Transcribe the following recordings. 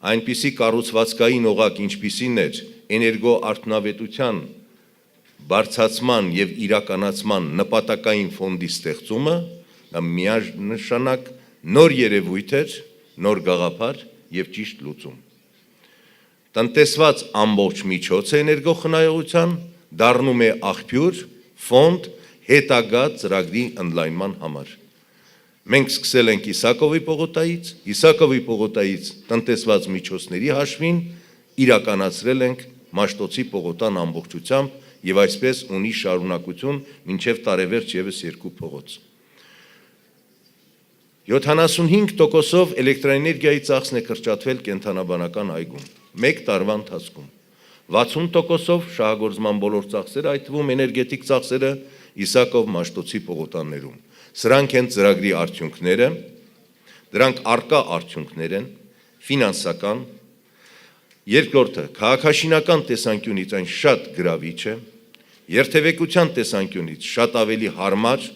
այնպիսի կառուցվածքային օղակ, ինչպիսին էր էներգոարդյունավետության բարձրացման եւ իրականացման նպատակային ֆոնդի ստեղծումը, դա միանշանակ նոր երևույթ էր, նոր գաղափար եւ ճիշտ լուծում։ Տնտեսված ամբողջ միջոց է էներգոխնայողության, դառնում է աղբյուր, ֆոնդ հետագա ծրագրի ընդլայնման համար։ Մենք սկսել ենք Իսակովի պողոտայից տնտեսված միջոցների հաշվին իրականացրել ենք Մաշտոցի պողոտան ամբողջությամբ եւ այսպես ունի շարունակություն մինչեւ տարեվերջ եւս 2 փողոց։ 75%-ով էլեկտրաէներգիայի ծախսն է կրճատվել կենթանաբանական այգում, 1 տարվա ընթացքում։ 60%-ով շահագործման բոլոր ծախսերը, այդ թվում էներգետիկ ծախսերը Իսակով Մաշտոցի պողոտաններում։ Սրանք են ծրագրի արդյունքները, դրանք արկա արդյունքներ են, ֆինանսական, երկրորդը քաղաքաշինական տեսանկյունից այն շատ գրավիչ է, երթևեկության տեսանկյունից շատ ավելի հարմար,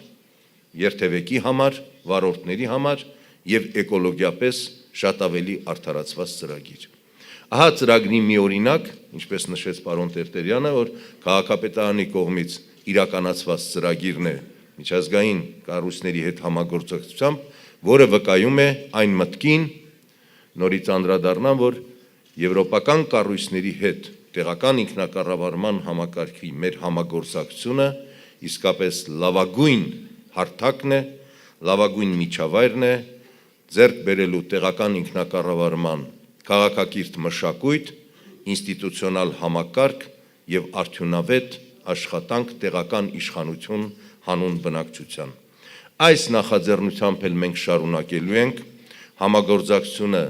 երթևեկի համար, վարորդների համար եւ էկոլոգիապես շատ ավելի արդարացված ծրագիր։ Ահա ծրագրի մի օրինակ, ինչպես նշեց պարոն Տերտերյանը, որ քաղաքապետարանի կողմից իրականացված ծրագիրն է միջազգային կառույցների հետ համագործակցությամբ, որը վկայում է այն մտքին, նորից անդրադառնամ, որ եվրոպական կառույցների հետ տեղական ինքնակառավարման համակարգի մեր համագործակցությունը իսկապես լավագույն հարթակն է, լավագույն միջավայրն է ձեռք բերելու տեղական ինքնակառավարման քաղաքակիրթ մշակույթ, ինստիտուցիոնալ համակարգ եւ արդյունավետ աշխատանք տեղական իշխանություն հանուն բնակչության։ Այս նախաձեռնությամբ էլ մենք շարունակելու ենք համագործակցությունը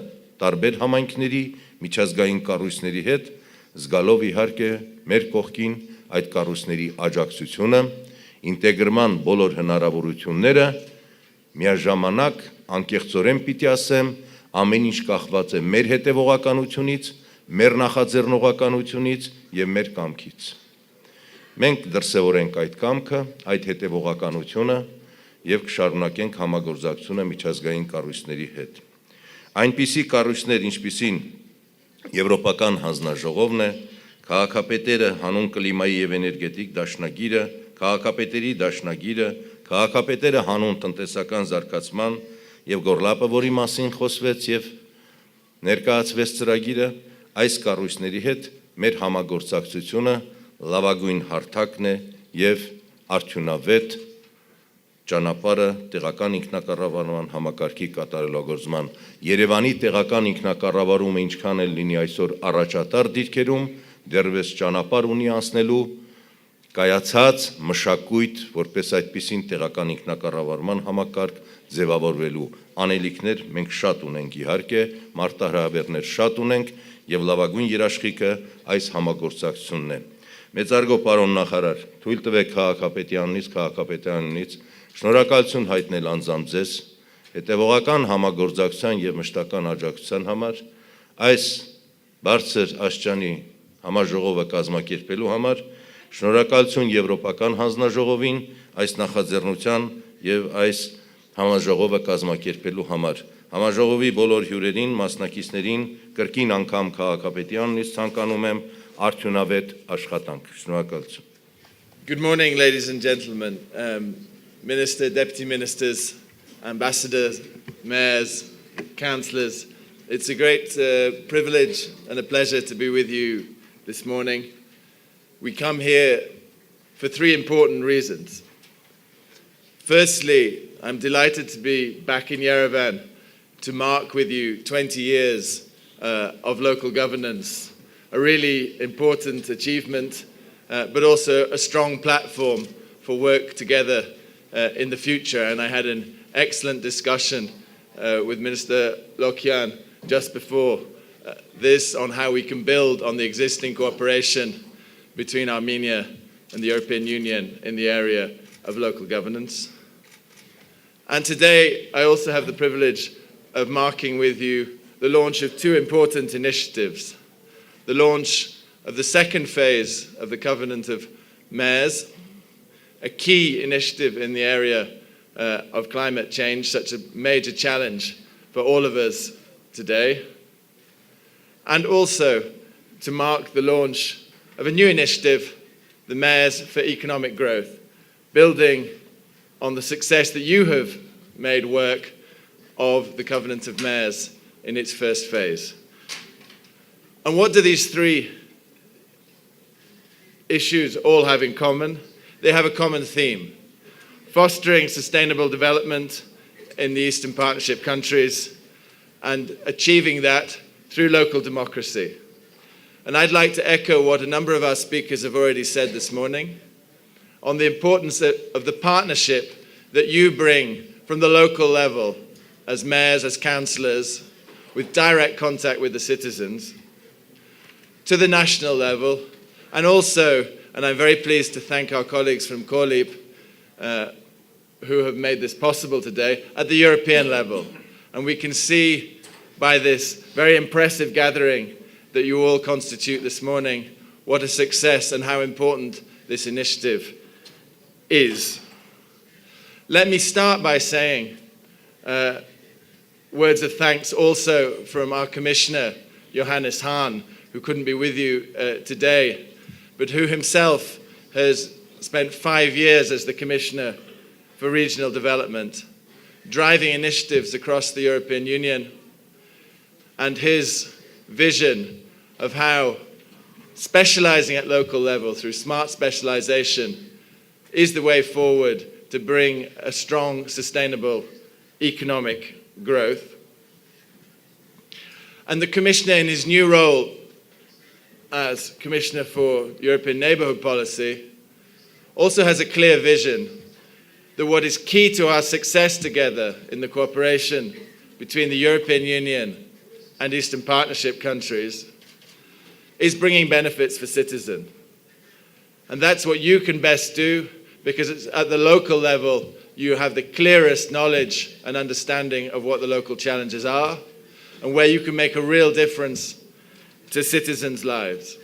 տարբեր համայնքների, միջազգային կառույցների հետ, զգալով իհարկե մեր կողքին այդ կառույցների աջակցությունը, ինտեգրման բոլոր հնարավորությունները, միաժամանակ անկեղծորեն պիտի ասեմ, ամեն ինչ կախված է մեր հետևողականությունից, մեր նախաձեռնողականությունից եւ մեր կամքից։ Մենք դրսևորենք այդ կամքը, այդ հետևողականությունը եւ կշարունակենք համագործակցությունը միջազգային կառույցների հետ։ Այնպիսի կառույցներ, ինչպիսին Եվրոպական հանձնաժողովն է, քաղաքապետերը հանուն կլիմայի եւ էներգետիկ դաշնագիրը, քաղաքապետերի դաշնագիրը, քաղաքապետերը հանուն տնտեսական զարգացման եւ Գորլապը, որի մասին խոսվեց եւ ներկայացվեց ծրագիրը, այս կառույցների հետ մեր համագործակցությունը լավագույն հարթակն է եւ արդյունավետ ճանապարհը տեղական ինքնակառավարման համակարգի կատարելագործման։ Երևանի տեղական ինքնակառավարումը ինչքան էլ լինի այսօր առաջատար դիրքերում, դեռևս ճանապարհ ունի անցնելու կայացած մշակույթ, որպես այդպիսին տեղական ինքնակառավարման համակարգ ձևավորվելու անելիքներ մենք շատ ունենք իհարկե, մարտահրավերներ շատ ունենք եւ լավագույն երաշխիքը այս համագործակցությունն է։ Մեծարգո պարոն նախարար, թույլ տվեք քաղաքապետյանից շնորհակալություն հայտնել անձամբ ձեզ հետևողական համագործակցության եւ մշտական աջակցության համար, այս բարձր աստիճանի համաժողովը կազմակերպելու համար, շնորհակալություն Եվրոպական հանձնաժողովին այս նախաձեռնության եւ այս համաժողովը կազմակերպելու համար, համաժողովի բոլոր հյուրերին, մասնակիցներին, կրկին անգամ քաղաքապետյանից ցանկանում եմ արդյունավետ աշխատանք։ Շնորհակալություն։ Good morning, ladies and gentlemen, Minister, Deputy Ministers, Ambassadors, Mayors, Councillors. It's a great privilege and a pleasure to be with you this morning. We come here for 3 important reasons. Firstly, I'm delighted to be back in Yerevan to mark with you 20 years of local governance, a really important achievement, but also a strong platform for work together in the future. And I had an excellent discussion with Minister Lokian just before this on how we can build on the existing cooperation between Armenia and the European Union in the area of local governance. And today, I also have the privilege of marking with you the launch of 2 important initiatives. The launch of the 2nd phase of the Covenant of Mayors, a key initiative in the area of climate change, such a major challenge for all of us today. and also to mark the launch of a new initiative, the Mayors for Economic Growth, building on the success that you have made work of the Covenant of Mayors in its first phase. And what do these three issues all have in common? They have a common theme: fostering sustainable development in the Eastern Partnership countries and achieving that through local democracy. And I'd like to echo what a number of our speakers have already said this morning on the importance of the partnership that you bring from the local level as mayors, as councillors, with direct contact with the citizens, to the national level, and also, and I'm very pleased to thank our colleagues from COLIP who have made this possible today, at the European level. And we can see by this very impressive gathering that you all constitute this morning what a success and how important this initiative is. Let me start by saying words of thanks also from our Commissioner, Johannes Hahn, who couldn't be with you today, but who himself has spent 5 years as the Commissioner for Regional Development, driving initiatives across the European Union, and his vision of how specializing at local level through smart specialization is the way forward to bring a strong, sustainable economic growth. And the Commissioner, in his new role as Commissioner for European Neighbourhood Policy, also has a clear vision that what is key to our success together in the cooperation between the European Union and Eastern Partnership countries is bringing benefits for citizens. And that's what you can best do, because it's at the local level you have the clearest knowledge and understanding of what the local challenges are and where you can make a real difference to citizens' lives.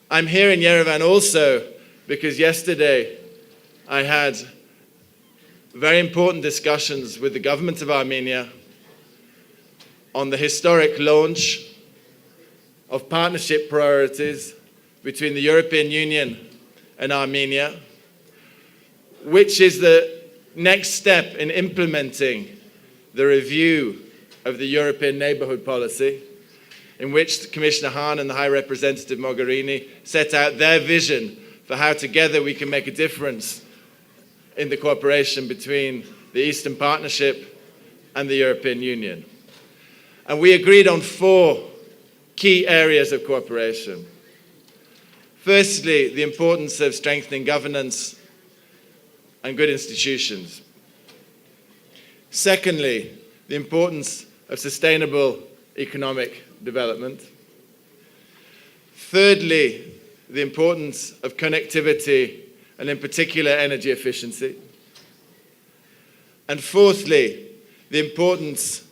I'm here in Yerevan also because yesterday I had very important discussions with the government of Armenia on the historic launch of partnership priorities between the European Union and Armenia, which is the next step in implementing the review of the European Neighbourhood Policy, in which Commissioner Hahn and the High Representative Mogherini set out their vision for how together we can make a difference in the cooperation between the Eastern Partnership and the European Union. And we agreed on 4 key areas of cooperation. Firstly, the importance of strengthening governance and good institutions. Secondly, the importance of sustainable economic development. Thirdly, the importance of connectivity and in particular energy efficiency. And fourthly, the importance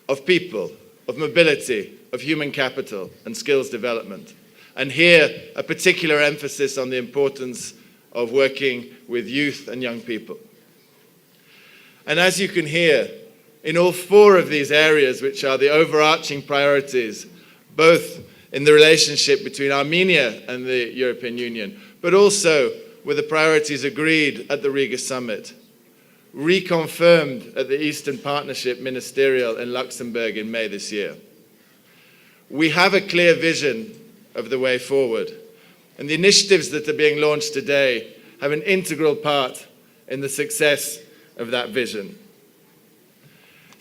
of people, of mobility, of human capital and skills development. And here, a particular emphasis on the importance of working with youth and young people. And as you can hear, in all 4 of these areas, which are the overarching priorities, both in the relationship between Armenia and the European Union, but also with the priorities agreed at the Riga summit, reconfirmed at the Eastern Partnership Ministerial in Luxembourg in May this year. We have a clear vision of the way forward, and the initiatives that are being launched today have an integral part in the success of that vision.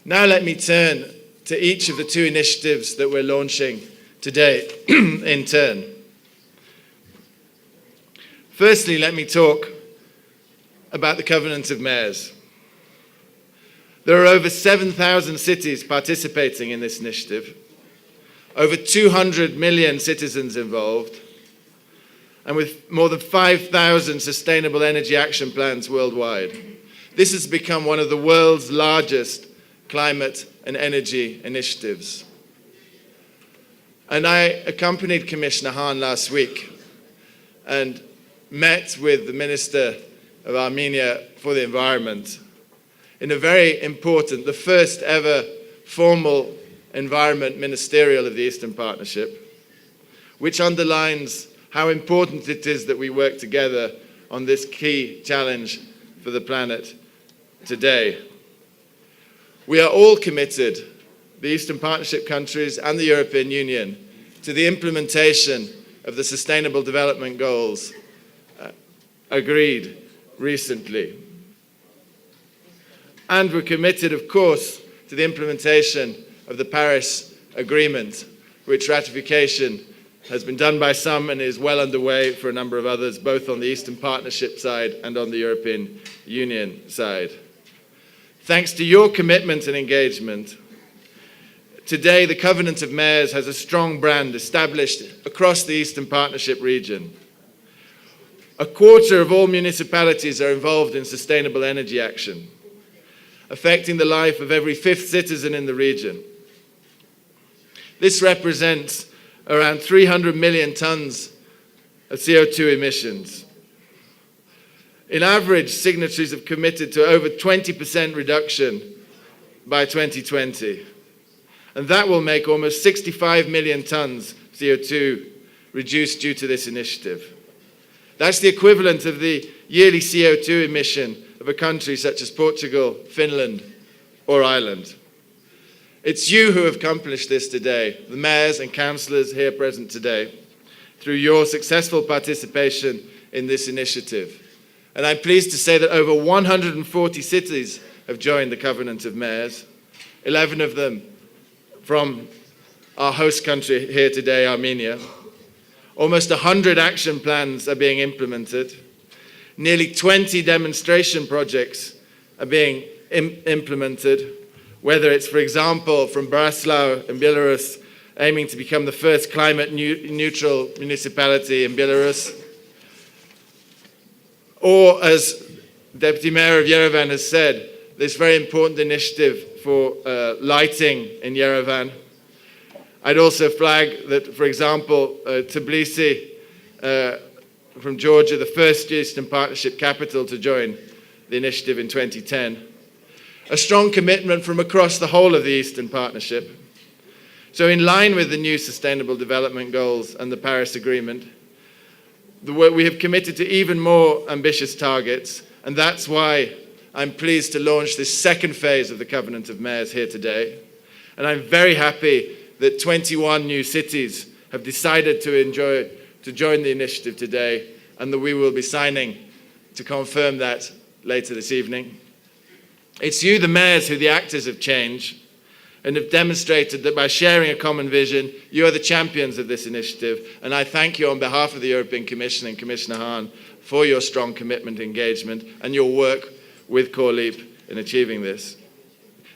Now let me turn to each of the 2 initiatives that we're launching today in turn. Firstly, let me talk about the Covenant of Mayors. There are over 7,000 cities participating in this initiative, over 200 million citizens involved, and with more than 5,000 sustainable energy action plans worldwide. This has become one of the world's largest climate and energy initiatives. And I accompanied Commissioner Hahn last week and met with the Minister of Armenia for the Environment in a very important, the first ever formal Environment Ministerial of the Eastern Partnership, which underlines how important it is that we work together on this key challenge for the planet today. We are all committed, the Eastern Partnership countries and the European Union, to the implementation of the Sustainable Development Goals agreed recently. And we're committed, of course, to the implementation of the Paris Agreement, which ratification has been done by some and is well underway for a number of others, both on the Eastern Partnership side and on the European Union side. Thanks to your commitment and engagement, today the Covenant of Mayors has a strong brand established across the Eastern Partnership region. A quarter of all municipalities are involved in sustainable energy action, affecting the life of every fifth citizen in the region. This represents around 300 million tons of CO2 emissions. In average, signatories have committed to over 20% reduction by 2020. And that will make almost 65 million tons CO2 reduced due to this initiative. That's the equivalent of the yearly CO2 emission of a country such as Portugal, Finland, or Ireland. It's you who have accomplished this today, the mayors and councillors here present today, through your successful participation in this initiative. And I'm pleased to say that over 140 cities have joined the Covenant of Mayors, 11 of them from our host country here today, Armenia. Almost 100 action plans are being implemented. Nearly 20 demonstration projects are being implemented, whether it's, for example, from Bratislava in Belarus, aiming to become the first climate neutral municipality in Belarus, or, as Deputy Mayor of Yerevan has said, this very important initiative for lighting in Yerevan. I'd also flag that, for example, Tbilisi from Georgia, the first Eastern Partnership capital to join the initiative in 2010. A strong commitment from across the whole of the Eastern Partnership. So in line with the new Sustainable Development Goals and the Paris Agreement, we have committed to even more ambitious targets, and that's why I'm pleased to launch this second phase of the Covenant of Mayors here today. And I'm very happy that 21 new cities have decided to join the initiative today, and that we will be signing to confirm that later this evening. It's you, the mayors, who are the actors of change, and have demonstrated that by sharing a common vision, you are the champions of this initiative. And I thank you on behalf of the European Commission and Commissioner Hahn for your strong commitment and engagement and your work with CORLEAP in achieving this.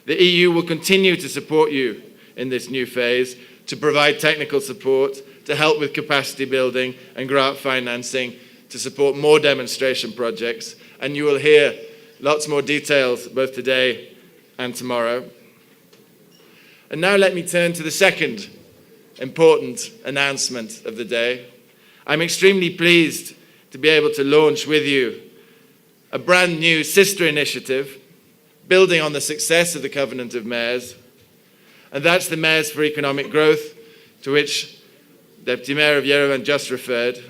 The EU will continue to support you in this new phase, to provide technical support, to help with capacity building and grant financing, to support more demonstration projects. And you will hear lots more details both today and tomorrow. And now let me turn to the second important announcement of the day. I'm extremely pleased to be able to launch with you a brand new sister initiative building on the success of the Covenant of Mayors, and that's the Mayors for Economic Growth, to which Deputy Mayor of Yerevan just referred.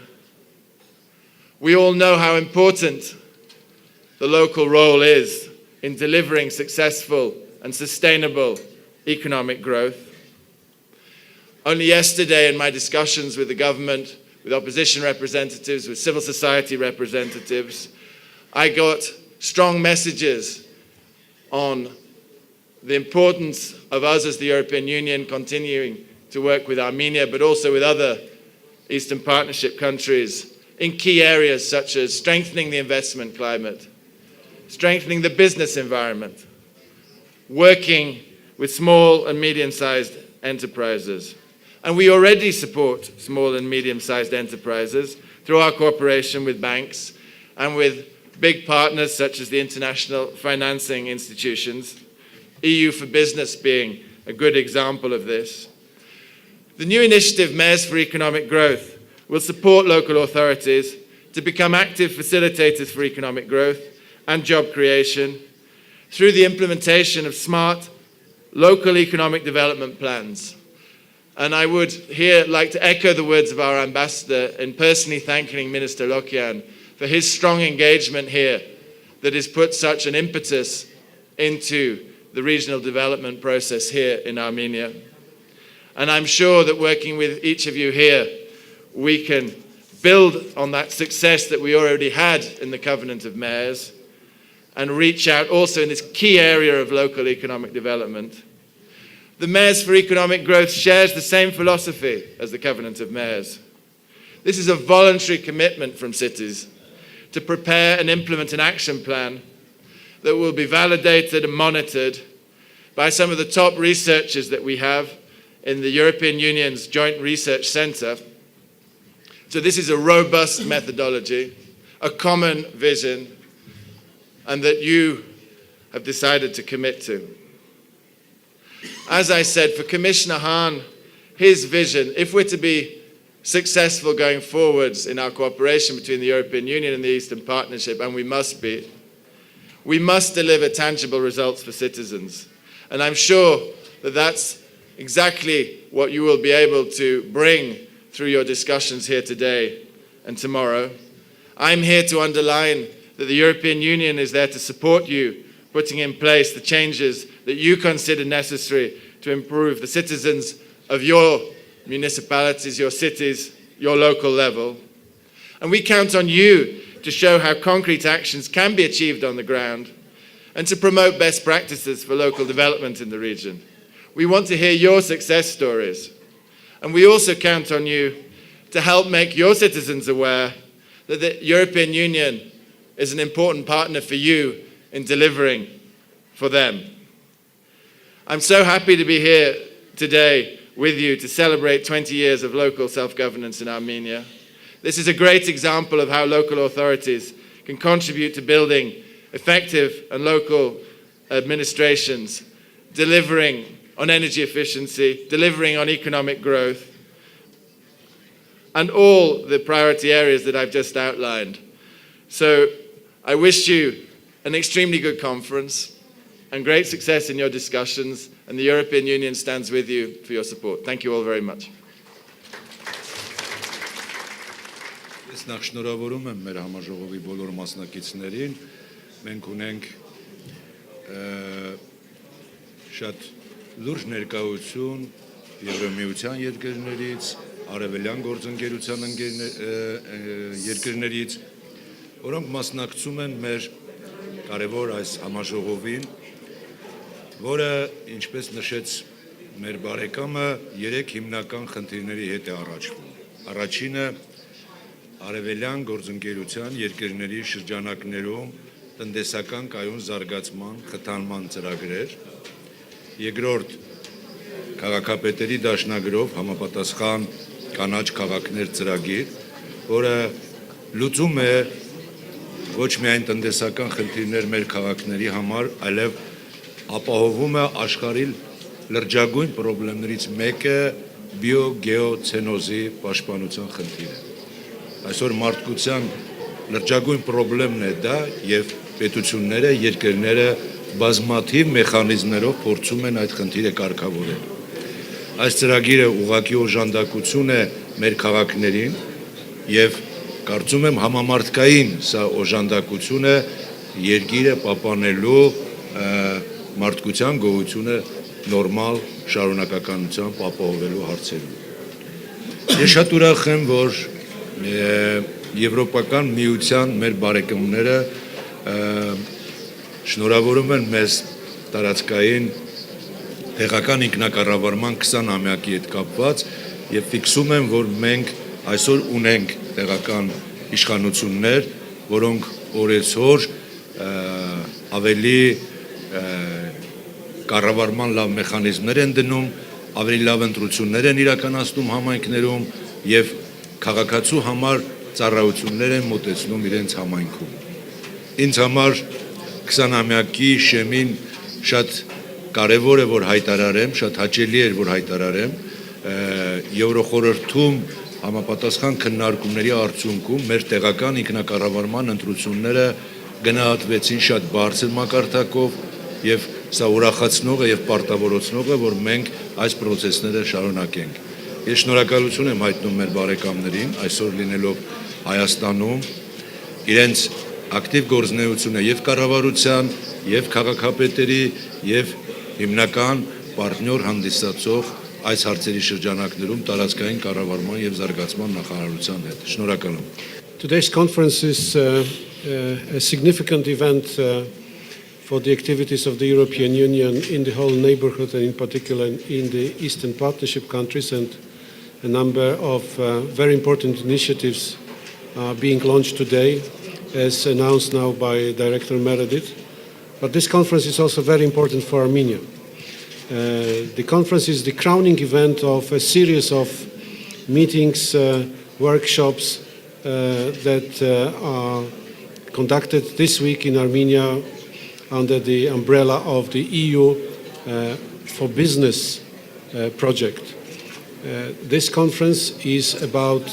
We all know how important the local role is in delivering successful and sustainable economic growth. Only yesterday in my discussions with the government, with opposition representatives, with civil society representatives, I got strong messages on the importance of us as the European Union continuing to work with Armenia, but also with other Eastern Partnership countries in key areas such as strengthening the investment climate, strengthening the business environment, working with small and medium-sized enterprises. And we already support small and medium-sized enterprises through our cooperation with banks and with big partners such as the international financing institutions, EU for Business being a good example of this. The new initiative, Mayors for Economic Growth, will support local authorities to become active facilitators for economic growth and job creation through the implementation of smart local economic development plans. And I would here like to echo the words of our ambassador in personally thanking Minister Lokian for his strong engagement here that has put such an impetus into the regional development process here in Armenia. And I'm sure that working with each of you here, we can build on that success that we already had in the Covenant of Mayors and reach out also in this key area of local economic development. The Mayors for Economic Growth shares the same philosophy as the Covenant of Mayors. This is a voluntary commitment from cities to prepare and implement an action plan that will be validated and monitored by some of the top researchers that we have in the European Union's Joint Research Centre. So this is a robust methodology, a common vision, and that you have decided to commit to. As I said, for Commissioner Hahn, his vision, if we're to be successful going forwards in our cooperation between the European Union and the Eastern Partnership, and we must deliver tangible results for citizens. And I'm sure that that's exactly what you will be able to bring through your discussions here today and tomorrow. I'm here to underline that the European Union is there to support you, putting in place the changes that you consider necessary to improve the citizens of your municipalities, your cities, your local level. And we count on you to show how concrete actions can be achieved on the ground and to promote best practices for local development in the region. We want to hear your success stories. And we also count on you to help make your citizens aware that the European Union is an important partner for you in delivering for them. I'm so happy to be here today with you to celebrate 20 years of local self-governance in Armenia. This is a great example of how local authorities can contribute to building effective and local administrations, delivering on energy efficiency, delivering on economic growth, and all the priority areas that I've just outlined. So I wish you an extremely good conference and great success in your discussions, and the European Union stands with you for your support. Thank you all very much. Ես նախ շնորհավորում եմ մեր համաժողովի բոլոր մասնակիցներին։ Մենք ունենք շատ լուրջ ներկայություն Եվրամիության երկրներից, արևելյան գործընկերության երկրներից, որոնք մասնակցում են մեր կարևոր այս համաժողովին, որը, ինչպես նշեց մեր բարեկամը, 3 հիմնական խնդիրների հետ է առաջվում։ Առաջինը արևելյան գործընկերության երկրների շրջանակներում տնտեսական կայուն զարգացման խթանման ծրագրեր, երկրորդ քաղաքապետերի դաշնագրով համապատասխան կանաչ քաղաքներ ծրագիր, որը լուծում է ոչ միայն տնտեսական խնդիրներ մեր քաղաքների համար, այլև ապահովում է աշխարհի լրջագույն խնդիրներից մեկը բիոգեոցենոզի պաշտպանության խնդիրը։ Այսօր մարդկության լրջագույն խնդիրն է դա եւ պետությունները, երկրները բազմաթիվ մեխանիզմներով փորձում են այդ խնդիրը կարգավորել։ Այս ծրագիրը ուղղակի օժանդակություն է մեր քաղաքներին եւ կարծում եմ համամարտկային սա օժանդակությունը երկիրը պահպանելու մարդկության գոյությունը նորմալ շարունակականությամբ ապահովելու հարցերում։ Ես շատ ուրախ եմ, որ Եվրոպական միության մեր բարեկամները շնորհավորում են մեզ տարածքային տեղական ինքնակառավարման 20-ամյակի հետ կապված եւ ֆիքսում են, որ մենք այսօր ունենք տեղական իշխանություններ, որոնք օրեցօր ավելի կառավարման լավ մեխանիզմներ են դնում, ավելի լավ ընտրություններ են իրականացնում համայնքներում եւ քաղաքացու համար ծառայություններ են մոտեցնում իրենց համայնքում։ Ինձ համար 20-ամյակի շեմին շատ կարևոր է, որ հայտարարեմ, շատ հաճելի է, որ հայտարարեմ, Եվրոխորհրդում համապատասխան քննարկումների արդյունքում մեր տեղական ինքնակառավարման ընտրությունները գնահատվեցին շատ բարձր մակարդակով եւ Սա ուրախացնող է եւ պարտավորեցնող է, որ մենք այս process-ները շարունակենք։ Ես շնորհակալություն եմ հայտնում մեր բարեկամներին, այսօր լինելով Հայաստանում, իրենց ակտիվ գործունեությունը եւ կառավարության, եւ քաղաքապետերի, եւ հիմնական պարտներ հանդիսացող այս հարցերի շրջանակներում տարածքային կառավարման եւ զարգացման նախարարության հետ։ Շնորհակալ եմ։ Today's conference is a significant event for the activities of the European Union in the whole neighborhood and in particular in the Eastern Partnership countries, and a number of very important initiatives are being launched today, as announced now by Director Meredith. But this conference is also very important for Armenia. The conference is the crowning event of a series of meetings, workshops that are conducted this week in Armenia under the umbrella of the EU for Business project. This conference is about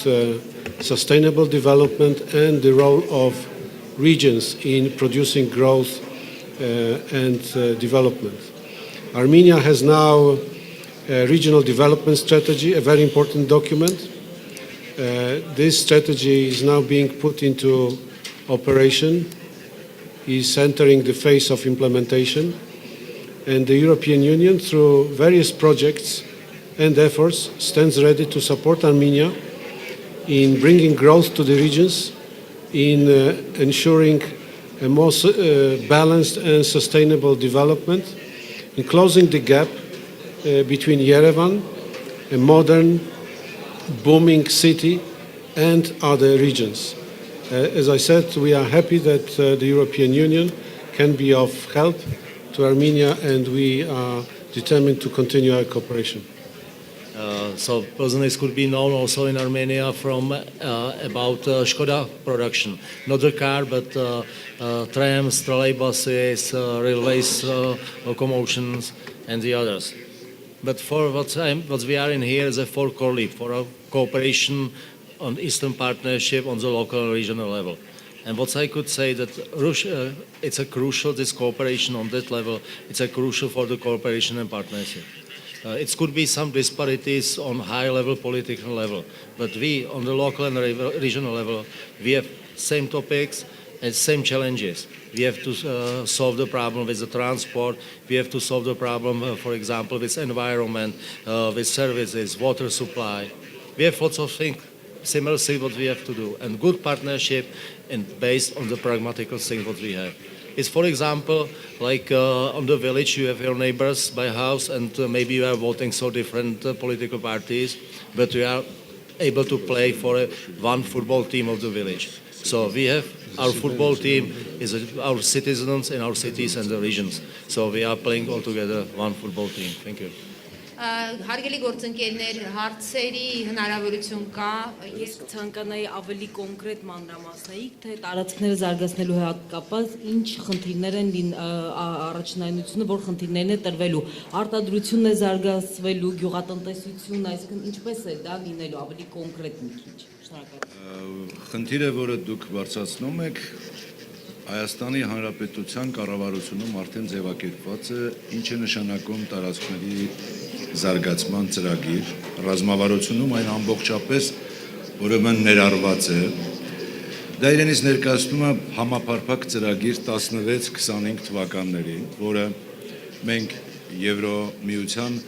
sustainable development and the role of regions in producing growth and development. Armenia has now a regional development strategy, a very important document. This strategy is now being put into operation, is entering the phase of implementation, and the European Union, through various projects and efforts, stands ready to support Armenia in bringing growth to the regions, in ensuring a more balanced and sustainable development, in closing the gap between Yerevan, a modern, booming city, and other regions. As I said, we are happy that the European Union can be of help to Armenia, and we are determined to continue our cooperation. So business could be known also in Armenia from about Skoda production, not the car, but trams, trolleybuses, railways, locomotions, and the others. But for what we are in here is a for colleague, for a cooperation on Eastern Partnership on the local and regional level. And what I could say that it's a crucial, this cooperation on that level, it's a crucial for the cooperation and partnership. It could be some disparities on high level, political level, but we on the local and regional level, we have same topics and same challenges. We have to solve the problem with the transport, we have to solve the problem, for example, with environment, with services, water supply. We have lots of things, similar things what we have to do, and good partnership and based on the pragmatical things what we have. It's, for example, like on the village, you have your neighbors by house, and maybe you are voting so different political parties, but you are able to play for one football team of the village. So we have our football team is our citizens in our cities and the regions. So we are playing all together one football team. Thank you. Հարգելի գործընկերներ, հարցերի հնարավորություն կա։ Ես ցանկանայի ավելի կոնկրետ մանրամասնեիք, թե տարածքները զարգացնելու հետ կապված ինչ խնդիրներ են առաջնայնությունը, որ խնդիրներն է տրվելու։ Արտադրությունն է զարգացվելու, գյուղատնտեսությունը, այսինքն ինչպես է դա լինելու ավելի կոնկրետ մի քիչ։ Շնորհակալ։ Խնդիրը, որը դուք բարձրացնում եք, Հայաստանի Հանրապետության կառավարությունում արդեն ձևակերպված է, ինչ է նշանակում տարածքների զարգացման ծրագիր, ռազմավարությունում այն ամբողջապես ուրեմն ներառված է։ Դա իրենից ներկայացնում է համապարփակ ծրագիր 16-25 թվականներին, որը մենք Եվրոմիության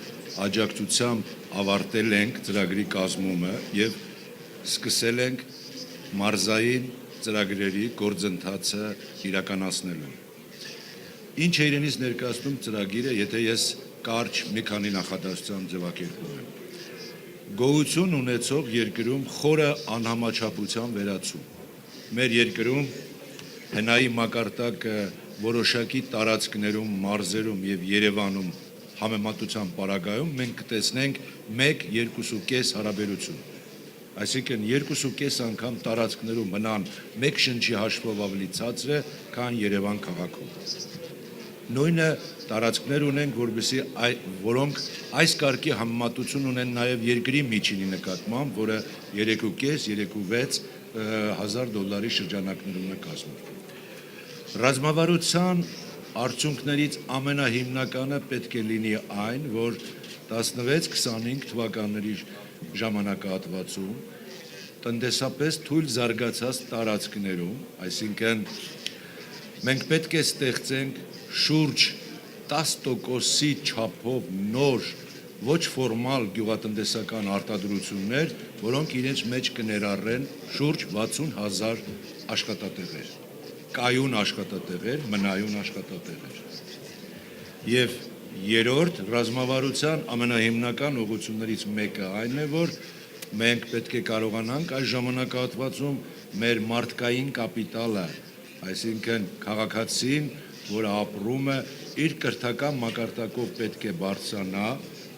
աջակցությամբ ավարտել ենք ծրագրի կազմումը եւ սկսել ենք մարզային ծրագրերի գործընթացը իրականացնելու։ Ինչ է իրենից ներկայացնում ծրագիրը, եթե ես կարճ մի քանի նախադասությամբ ձևակերպում եմ։ Գոյություն ունեցող երկրում խորը անհամաչափության վերացում։ Մեր երկրում հնայի մակարդակը որոշակի տարածքներում, մարզերում եւ Երևանում համեմատության պարագայում մենք կտեսնենք 1-2.5 հարաբերություն։ Այսինքն 2.5 անգամ տարածքներում մնան մեկ շնչի հաշվով ավելի ցածր է, քան Երևան քաղաքում։ Նույնը տարածքներ ունենք, որոնք այս կարգի համեմատություն ունեն նաև երկրի միջինի նկատմամբ, որը 3.5-3.6 հազար դոլարի շրջանակներում է կազմում։ Ռազմավարության արդյունքներից ամենահիմնականը պետք է լինի այն, որ 16-25 թվականների ժամանակահատվածում տնտեսապես թույլ զարգացած տարածքներում, այսինքն մենք պետք է ստեղծենք շուրջ 10%-ի չափով նոր ոչ ֆորմալ գյուղատնտեսական արտադրություններ, որոնք իրենց մեջ կներառեն շուրջ 60,000 աշխատատեղեր, կայուն աշխատատեղեր, մնայուն աշխատատեղեր։ Եվ երրորդ ռազմավարության ամենահիմնական ուղղություններից մեկը այն է, որ մենք պետք է կարողանանք այս ժամանակահատվածում մեր մարդկային կապիտալը, այսինքն քաղաքացին, որը ապրում է, իր կրթական մակարդակով պետք է բարձրանա,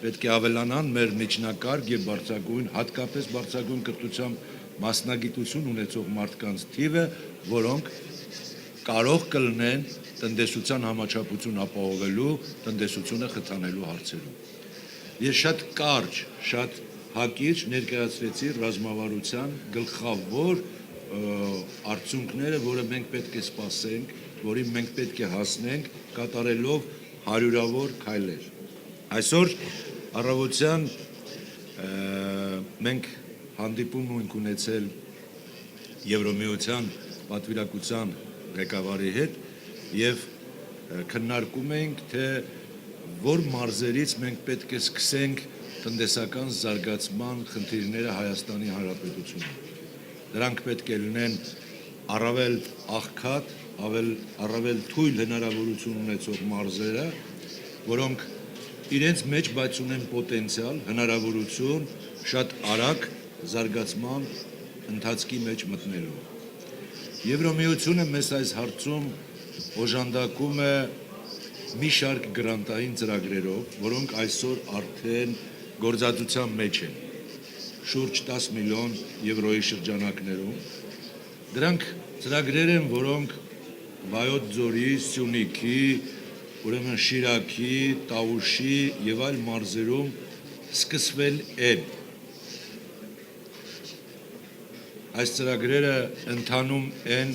պետք է ավելանան մեր միջնակարգ եւ բարձրագույն, հատկապես բարձրագույն կրթությամբ մասնագիտություն ունեցող մարդկանց թիվը, որոնք կարող կլինեն տնտեսության համաչափություն ապահովելու, տնտեսությունը խթանելու հարցերում։ Ես շատ կարճ, շատ հակիրճ ներկայացրեցի ռազմավարության գլխավոր արդյունքները, որը մենք պետք է սպասենք, որին մենք պետք է հասնենք, կատարելով հարյուրավոր քայլեր։ Այսօր առավոտյան մենք հանդիպում ենք ունեցել Եվրոմիության պատվիրակության ղեկավարի հետ եւ քննարկում ենք, թե որ մարզերից մենք պետք է սկսենք տնտեսական զարգացման խնդիրները Հայաստանի Հանրապետությունում։ Դրանք պետք է լինեն առավել աղքատ, առավել թույլ հնարավորություն ունեցող մարզերը, որոնք իրենց մեջ բաց ունեն պոտենցիալ, հնարավորություն շատ արագ զարգացման ընթացքի մեջ մտնելու։ Եվրոմիությունը մեզ այս հարցում օժանդակում է մի շարք գրանտային ծրագրերով, որոնք այսօր արդեն գործածության մեջ են, շուրջ 10 միլիոն եվրոյի շրջանակներում։ Դրանք ծրագրեր են, որոնք Վայոց ձորի, Սյունիքի, ուրեմն Շիրակի, Տավուշի եւ այլ մարզերում սկսվել են։ Այս ծրագրերը ընթանում են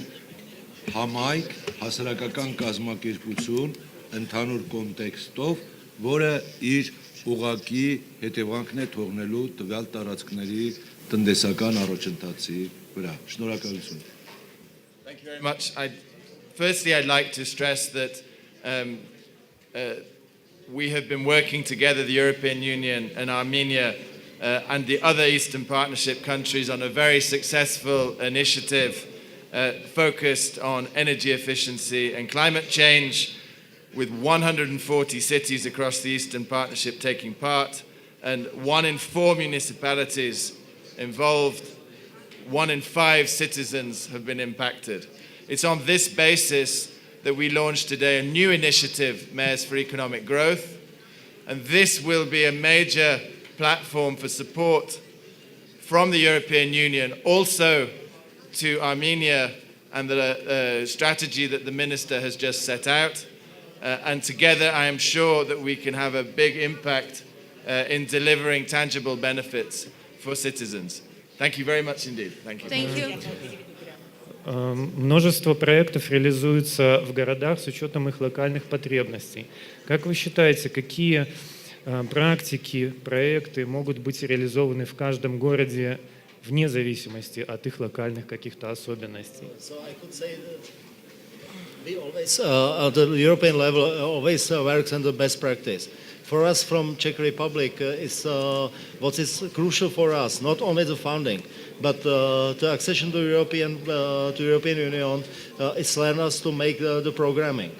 համայնք, հասարակական կազմակերպություն, ընդհանուր կոնտեքստով, որը իր ուղղակի հետևանքն է թողնելու տվյալ տարածքների տնտեսական առաջընթացի վրա։ Շնորհակալություն։ Thank you very much. Firstly, I'd like to stress that we have been working together, the European Union and Armenia and the other Eastern Partnership countries, on a very successful initiative focused on energy efficiency and climate change, with 140 cities across the Eastern Partnership taking part, and 1 in 4 municipalities involved, 1 in 5 citizens have been impacted. It's on this basis that we launched today a new initiative, Mayors for Economic Growth, and this will be a major platform for support from the European Union, also to Armenia and the strategy that the Minister has just set out. And together I am sure that we can have a big impact in delivering tangible benefits for citizens. Thank you very much indeed. Thank you. Thank you. Множество проектов реализуются в городах с учетом их локальных потребностей. Как вы считаете, какие практики, проекты могут быть реализованы в каждом городе вне зависимости от их локальных каких-то особенностей? We always, at the European level, always works on the best practice. For us from Czech Republic, it's what is crucial for us, not only the funding, but the accession to European Union. It's learn us to make the programming.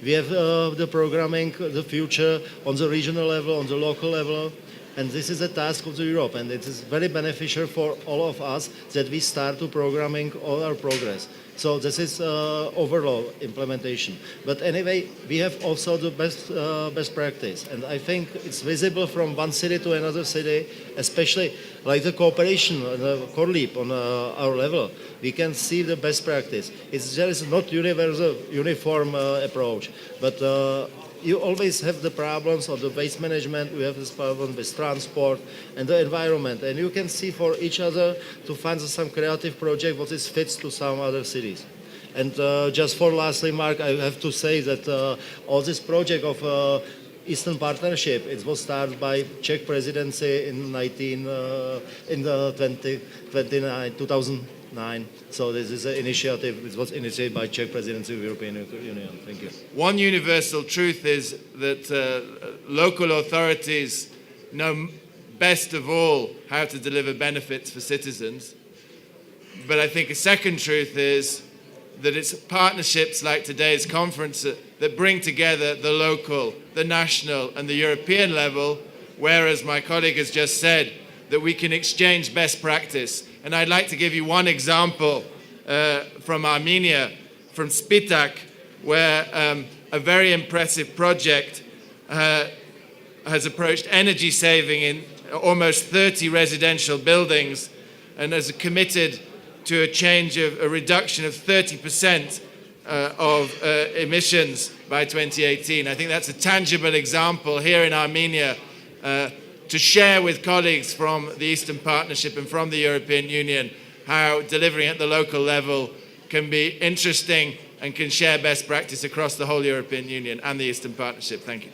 We have the programming, the future on the regional level, on the local level, and this is a task of the Europe, and it is very beneficial for all of us that we start to programming all our progress. So this is overall implementation. But anyway, we have also the best practice, and I think it's visible from one city to another city, especially like the cooperation, the CORLEAP on our level. We can see the best practice. There is not universal, uniform approach, but you always have the problems of the waste management, we have this problem with transport and the environment, and you can see for each other to find some creative project what is fits to some other cities. And just for last remark, I have to say that all this project of Eastern Partnership, it was started by Czech presidency in 2009. So this is an initiative which was initiated by Czech presidency of the European Union. Thank you. One universal truth is that local authorities know best of all how to deliver benefits for citizens. But I think a second truth is that it's partnerships like today's conference that bring together the local, the national and the European level, whereas my colleague has just said that we can exchange best practice. And I'd like to give you one example from Armenia, from Spitak, where a very impressive project has approached energy saving in almost 30 residential buildings and has committed to a reduction of 30% of emissions by 2018. I think that's a tangible example here in Armenia to share with colleagues from the Eastern Partnership and from the European Union how delivering at the local level can be interesting and can share best practice across the whole European Union and the Eastern Partnership. Thank you.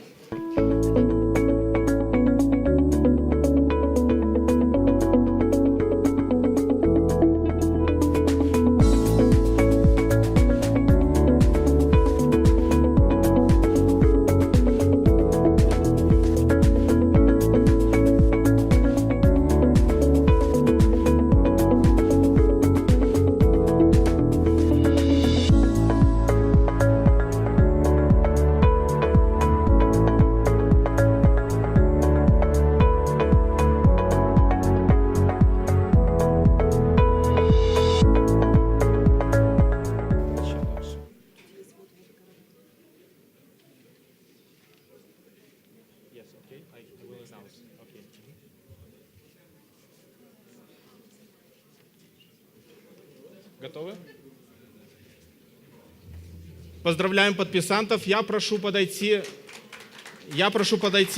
Готовы? Поздравляем подписантов. Я прошу подойти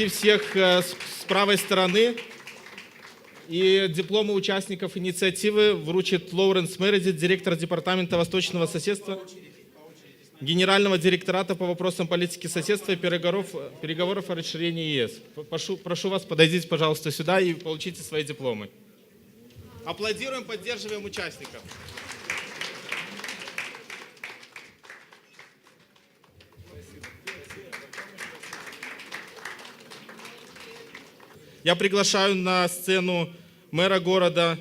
всех с правой стороны. И дипломы участников инициативы вручит Лоуренс Мередит, директор департамента Восточного соседства, Генерального директората по вопросам политики соседства и переговоров о расширении ЕС. Прошу вас, подойдите, пожалуйста, сюда и получите свои дипломы. Аплодируем, поддерживаем участников. Я приглашаю на сцену мэра города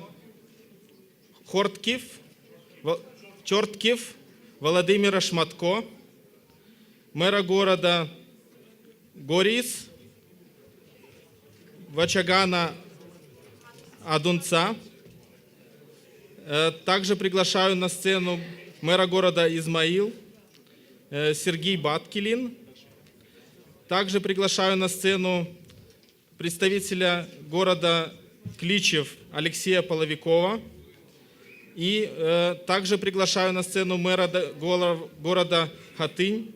Чортків Владимира Шматко, мэра города Горис Вачагана Адунца. Также приглашаю на сцену мэра города Измаил Сергей Баткилин. Также приглашаю на сцену представителя города Кличев Алексея Половикова. И также приглашаю на сцену мэра города Хатынь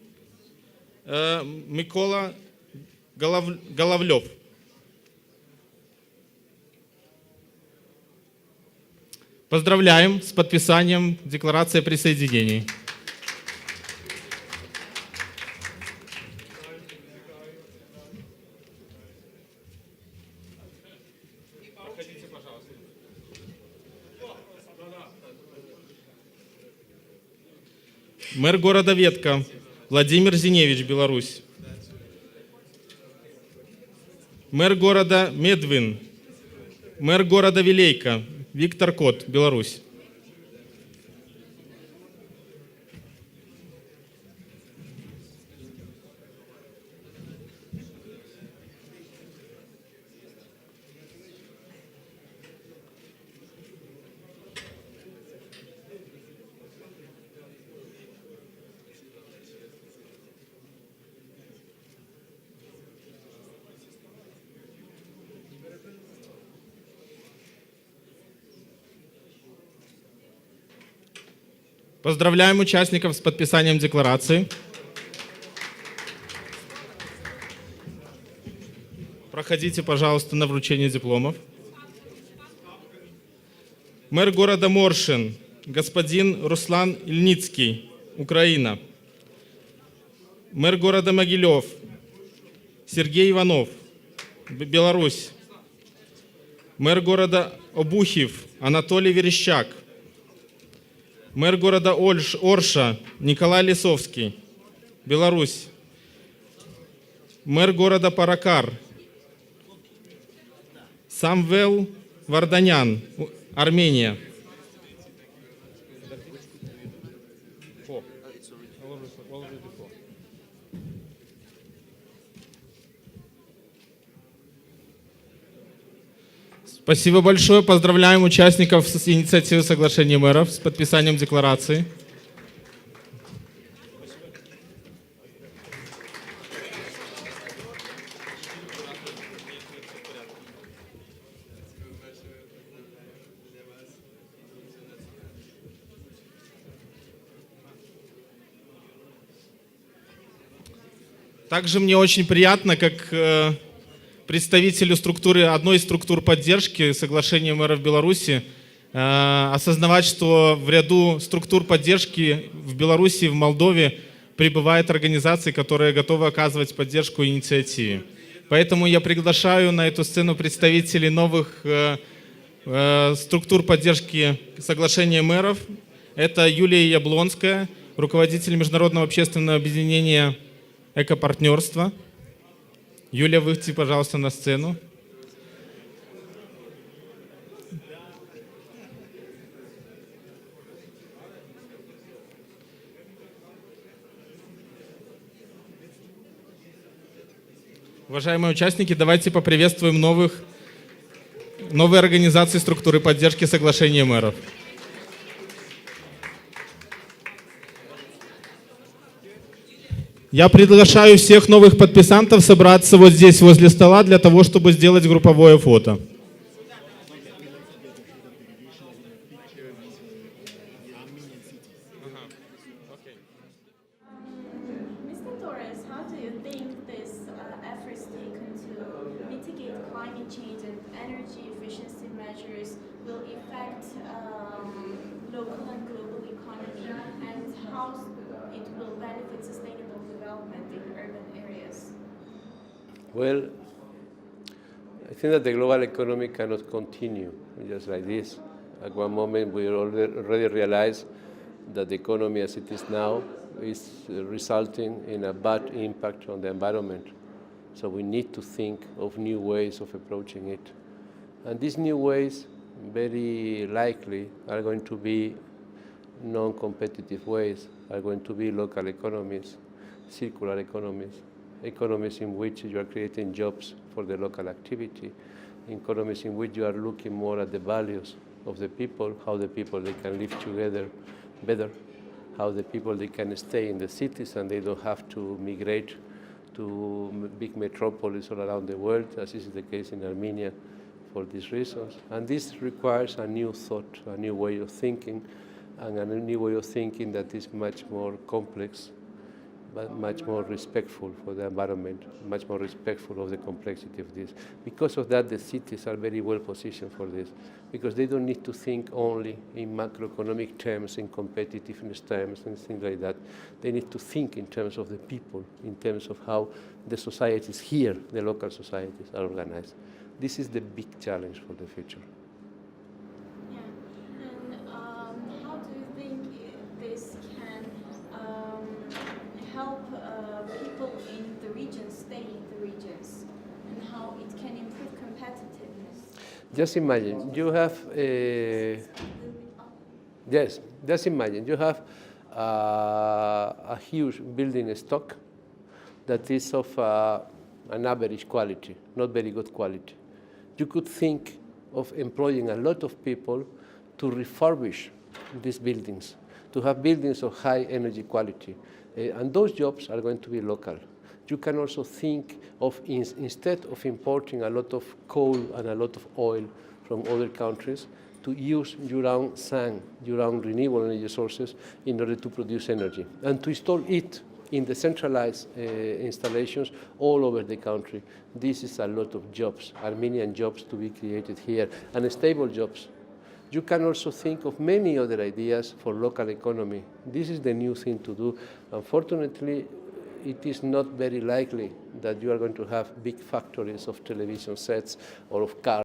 Микола Головлев. Поздравляем с подписанием Декларации о присоединении. Мэр города Ветка Владимир Зиневич, Беларусь. Мэр города Медвин. Мэр города Вилейка Виктор Кот, Беларусь. Поздравляем участников с подписанием декларации. Проходите, пожалуйста, на вручение дипломов. Мэр города Моршин, господин Руслан Ильницкий, Украина. Мэр города Могилев Сергей Иванов, Беларусь. Мэр города Обухів Анатолий Верещак. Мэр города Орша Николай Лисовский, Беларусь. Мэр города Паракар Самвел Варданян, Армения. Спасибо большое. Поздравляем участников с инициативы соглашения мэров с подписанием декларации. Также мне очень приятно, как представителю одной из структур поддержки соглашения мэров Беларуси, осознавать, что в ряду структур поддержки в Беларуси и в Молдове прибывают организации, которые готовы оказывать поддержку инициативе. Поэтому я приглашаю на эту сцену представителей новых структур поддержки соглашения мэров. Это Юлия Яблонская, руководитель Международного общественного объединения «Экопартнерство». Юлия, выйдите, пожалуйста, на сцену. Уважаемые участники, давайте поприветствуем новые организации структуры поддержки соглашения мэров. Я приглашаю всех новых подписантов собраться вот здесь, возле стола, для того, чтобы сделать групповое фото. Mr. Torres, how do you think these efforts taken to mitigate climate change and energy efficiency measures will affect local and global economy, and how it will benefit sustainable development in urban areas? Well, I think that the global economy cannot continue just like this. At one moment, we already realized that the economy as it is now is resulting in a bad impact on the environment. So we need to think of new ways of approaching it. And these new ways very likely are going to be non-competitive ways, are going to be local economies, circular economies, economies in which you are creating jobs for the local activity, economies in which you are looking more at the values of the people, how the people they can live together better, how the people they can stay in the cities and they don't have to migrate to big metropolis all around the world, as is the case in Armenia for these reasons. And this requires a new thought, a new way of thinking, and a new way of thinking that is much more complex, but much more respectful for the environment, much more respectful of the complexity of this. Because of that, the cities are very well positioned for this, because they don't need to think only in macroeconomic terms, in competitiveness terms, and things like that. They need to think in terms of the people, in terms of how the societies here, the local societies, are organized. This is the big challenge for the future. Yeah, and how do you think this can help people in the regions stay in the regions, and how it can improve competitiveness? Just imagine, you have yes, just imagine, you have a huge building stock that is of an average quality, not very good quality. You could think of employing a lot of people to refurbish these buildings, to have buildings of high energy quality. And those jobs are going to be local. You can also think of, instead of importing a lot of coal and a lot of oil from other countries, to use your own sun, your own renewable energy sources in order to produce energy, and to install it in the centralized installations all over the country. This is a lot of jobs, Armenian jobs to be created here, and stable jobs. you can also think of many other ideas for local economy. This is the new thing to do. Unfortunately, it is not very likely that you are going to have big factories of television sets or of cars.